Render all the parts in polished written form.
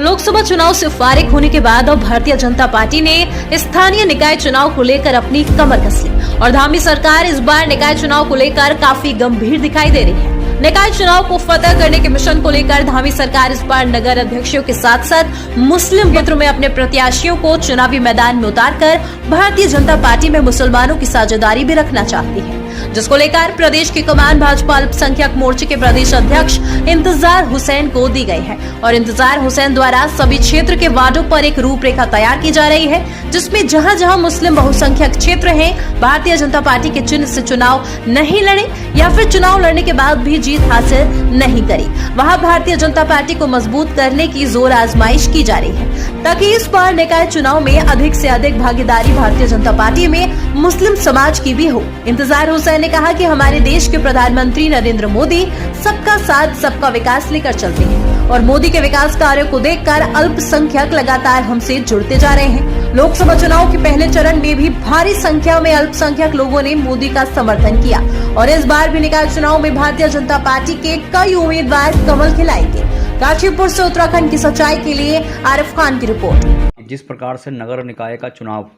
लोकसभा चुनाव से फारिग होने के बाद अब भारतीय जनता पार्टी ने स्थानीय निकाय चुनाव को लेकर अपनी कमर कस ली और धामी सरकार इस बार निकाय चुनाव को लेकर काफी गंभीर दिखाई दे रही है। निकाय चुनाव को फतह करने के मिशन को लेकर धामी सरकार इस बार नगर अध्यक्षों के साथ साथ मुस्लिम क्षेत्रों में अपने प्रत्याशियों को चुनावी मैदान में उतारकर भारतीय जनता पार्टी में मुसलमानों की साझेदारी भी रखना चाहती है, जिसको लेकर प्रदेश की कमान भाजपा अल्पसंख्यक मोर्चे के प्रदेश अध्यक्ष इंतजार हुसैन को दी गई है और इंतजार हुसैन द्वारा सभी क्षेत्र के वार्डों पर एक रूपरेखा तैयार की जा रही है, जिसमें जहां जहां मुस्लिम बहुसंख्यक क्षेत्र हैं, भारतीय जनता पार्टी के चिन्ह से चुनाव नहीं लड़े या फिर चुनाव लड़ने के बाद भी जीत हासिल नहीं करी, वहां भारतीय जनता पार्टी को मजबूत करने की जोर आजमाइश की जा रही है, ताकि इस बार निकाय चुनाव में अधिक से अधिक भागीदारी भारतीय जनता पार्टी में मुस्लिम समाज की भी हो। इंतजार हुसैन ने कहा कि हमारे देश के प्रधानमंत्री नरेंद्र मोदी सबका साथ सबका विकास लेकर चलते हैं और मोदी के विकास कार्यों को देखकर अल्पसंख्यक लगातार हमसे जुड़ते जा रहे हैं। लोकसभा चुनाव के पहले चरण में भी भारी संख्या में अल्पसंख्यक लोगों ने मोदी का समर्थन किया और इस बार भी निकाय चुनाव में भारतीय जनता पार्टी के कई उम्मीदवार कमल खिलाएंगे। काशीपुर से उत्तराखंड की सच्चाई के लिए आरिफ खान की रिपोर्ट। जिस प्रकार से नगर निकाय का चुनाव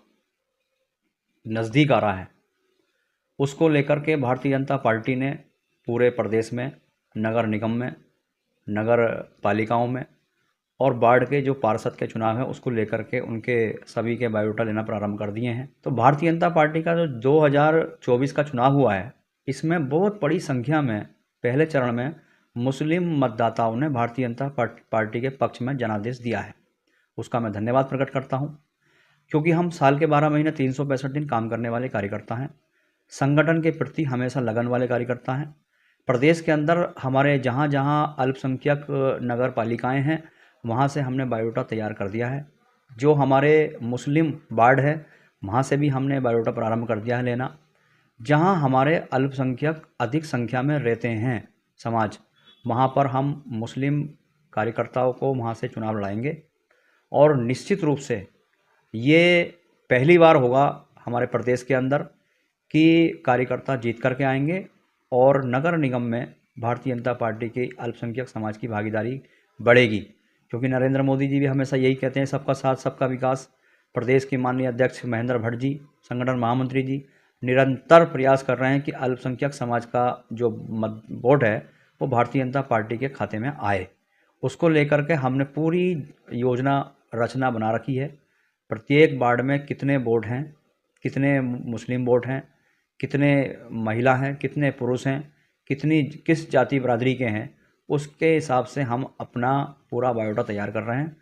नजदीक आ रहा है, उसको लेकर के भारतीय जनता पार्टी ने पूरे प्रदेश में नगर निगम में, नगर पालिकाओं में और वार्ड के जो पार्षद के चुनाव है उसको लेकर के उनके सभी के बायोडाटा लेना प्रारंभ कर दिए हैं। तो भारतीय जनता पार्टी का जो 2024 का चुनाव हुआ है, इसमें बहुत बड़ी संख्या में पहले चरण में मुस्लिम मतदाताओं ने भारतीय जनता पार्टी के पक्ष में जनादेश दिया है। उसका मैं धन्यवाद प्रकट करता हूँ, क्योंकि हम साल के 12 महीने 365 दिन काम करने वाले कार्यकर्ता हैं, संगठन के प्रति हमेशा लगन वाले कार्यकर्ता हैं। प्रदेश के अंदर हमारे जहाँ जहाँ अल्पसंख्यक नगर पालिकाएँ हैं, वहाँ से हमने बायोडाटा तैयार कर दिया है। जो हमारे मुस्लिम वार्ड है, वहाँ से भी हमने बायोडाटा प्रारंभ कर दिया है लेना। जहाँ हमारे अल्पसंख्यक अधिक संख्या में रहते हैं समाज, वहाँ पर हम मुस्लिम कार्यकर्ताओं को वहाँ से चुनाव लड़ाएंगे और निश्चित रूप से ये पहली बार होगा हमारे प्रदेश के अंदर कि कार्यकर्ता जीत करके आएंगे और नगर निगम में भारतीय जनता पार्टी की अल्पसंख्यक समाज की भागीदारी बढ़ेगी, क्योंकि नरेंद्र मोदी जी भी हमेशा यही कहते हैं, सबका साथ सबका विकास। प्रदेश के माननीय अध्यक्ष महेंद्र भट्ट जी, संगठन महामंत्री जी निरंतर प्रयास कर रहे हैं कि अल्पसंख्यक समाज का जो वोट है वो भारतीय जनता पार्टी के खाते में आए। उसको लेकर के हमने पूरी योजना रचना बना रखी है। प्रत्येक वार्ड में कितने वोट हैं, कितने मुस्लिम वोट हैं, कितने महिला हैं, कितने पुरुष हैं, किस जाति बिरादरी के हैं, उसके हिसाब से हम अपना पूरा बायोडाटा तैयार कर रहे हैं।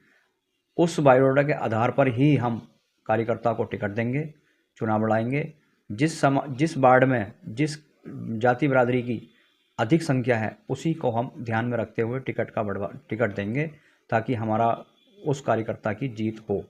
उस बायोडाटा के आधार पर ही हम कार्यकर्ता को टिकट देंगे, चुनाव लड़ाएंगे। जिस वार्ड में जिस जाति बिरादरी की अधिक संख्या है, उसी को हम ध्यान में रखते हुए टिकट देंगे, ताकि हमारा उस कार्यकर्ता की जीत हो।